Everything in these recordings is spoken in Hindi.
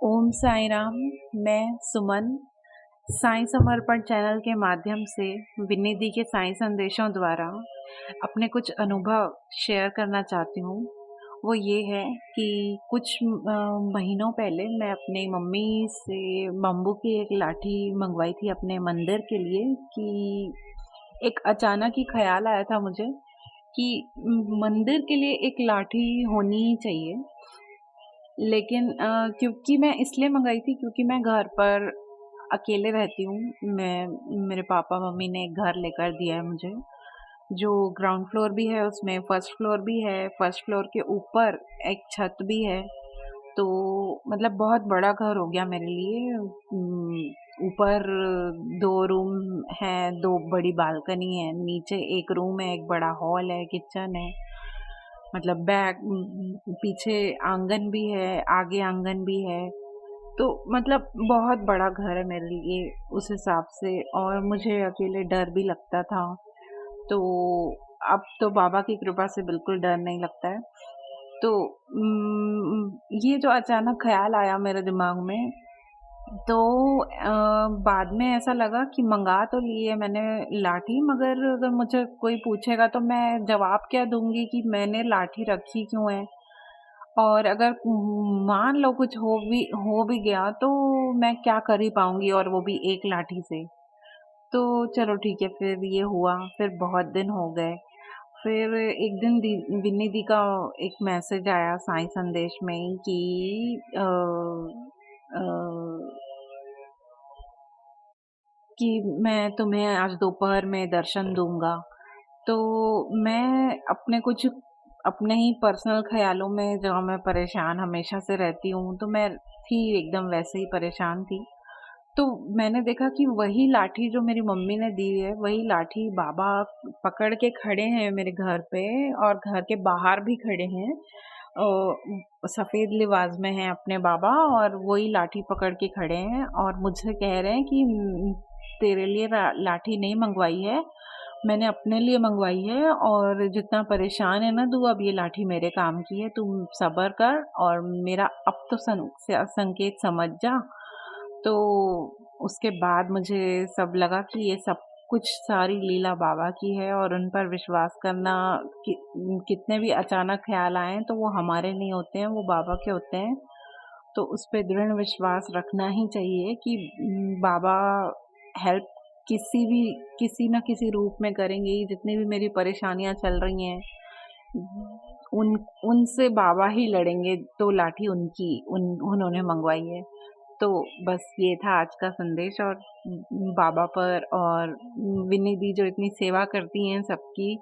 ओम साई राम। मैं सुमन साईं समर्पण चैनल के माध्यम से विन्नी दी के साईं संदेशों द्वारा अपने कुछ अनुभव शेयर करना चाहती हूँ। वो ये है कि कुछ महीनों पहले मैं अपनी मम्मी से बम्बू की एक लाठी मंगवाई थी अपने मंदिर के लिए कि एक अचानक ही ख़्याल आया था मुझे कि मंदिर के लिए एक लाठी होनी ही चाहिए। लेकिन क्योंकि मैं इसलिए मंगाई थी क्योंकि मैं घर पर अकेले रहती हूँ। मेरे पापा-मम्मी ने एक घर लेकर दिया है मुझे, जो ग्राउंड फ्लोर भी है उसमें, फर्स्ट फ्लोर भी है, फर्स्ट फ्लोर के ऊपर एक छत भी है। तो मतलब बहुत बड़ा घर हो गया मेरे लिए। ऊपर 2 रूम हैं, 2 बड़ी बालकनी है, नीचे 1 रूम है, एक बड़ा हॉल है, किचन है। मतलब पीछे आंगन भी है, आगे आंगन भी है। तो मतलब बहुत बड़ा घर है मेरे लिए उस हिसाब से, और मुझे अकेले डर भी लगता था। तो अब तो बाबा की कृपा से बिल्कुल डर नहीं लगता है। तो ये जो अचानक ख़्याल आया मेरे दिमाग में, तो बाद में ऐसा लगा कि मँगा तो ली है मैंने लाठी, मगर अगर मुझे कोई पूछेगा तो मैं जवाब क्या दूँगी कि मैंने लाठी रखी क्यों है? और अगर मान लो कुछ हो भी गया तो मैं क्या कर ही पाऊँगी, और वो भी एक लाठी से। तो चलो ठीक है, फिर ये हुआ, फिर बहुत दिन हो गए। फिर एक दिन विन्नी दी का एक मैसेज आया साईं संदेश में कि अ, कि मैं तुम्हें आज दोपहर में दर्शन दूँगा। तो मैं अपने ही पर्सनल ख़्यालों में, जहाँ मैं परेशान हमेशा से रहती हूँ, तो मैं थी एकदम वैसे ही परेशान थी। तो मैंने देखा कि वही लाठी जो मेरी मम्मी ने दी है, वही लाठी बाबा पकड़ के खड़े हैं मेरे घर पे, और घर के बाहर भी खड़े हैं। सफ़ेद लिबास में हैं अपने बाबा, और वही लाठी पकड़ के खड़े हैं और मुझसे कह रहे हैं कि तेरे लिए लाठी नहीं मंगवाई है, मैंने अपने लिए मंगवाई है, और जितना परेशान है ना तू, अब ये लाठी मेरे काम की है, तू सब्र कर और मेरा अब तो संकेत समझ जा। तो उसके बाद मुझे सब लगा कि ये सब कुछ सारी लीला बाबा की है, और उन पर विश्वास करना, कि कितने भी अचानक ख़्याल आएँ तो वो हमारे नहीं होते हैं, वो बाबा के होते हैं। तो उस पे दृढ़ विश्वास रखना ही चाहिए कि बाबा हेल्प किसी न किसी रूप में करेंगे ही। जितनी भी मेरी परेशानियाँ चल रही हैं, उन उनसे बाबा ही लड़ेंगे, तो लाठी उन्होंने मंगवाई है। तो बस ये था आज का संदेश। और बाबा पर, और विन्नी दी जो इतनी सेवा करती हैं सबकी,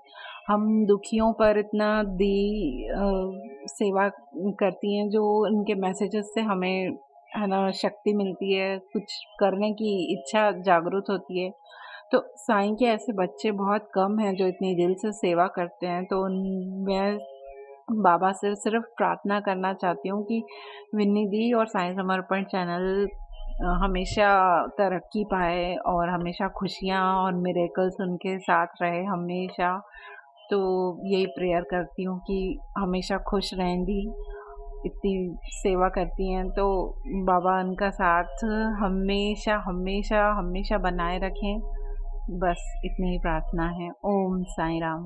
हम दुखियों पर इतना सेवा करती हैं, जो उनके मैसेजेस से हमें है ना शक्ति मिलती है, कुछ करने की इच्छा जागृत होती है। तो साईं के ऐसे बच्चे बहुत कम हैं जो इतनी दिल से सेवा करते हैं। तो मैं बाबा से सिर्फ प्रार्थना करना चाहती हूँ कि विन्नी दी और साईं समर्पण चैनल हमेशा तरक्की पाए, और हमेशा खुशियाँ और मिरेकल्स उनके साथ रहे हमेशा। तो यही प्रेयर करती हूँ कि हमेशा खुश रहें दी, इतनी सेवा करती हैं, तो बाबा उनका साथ हमेशा, हमेशा, हमेशा बनाए रखें। बस इतनी ही प्रार्थना है। ओम साईं राम।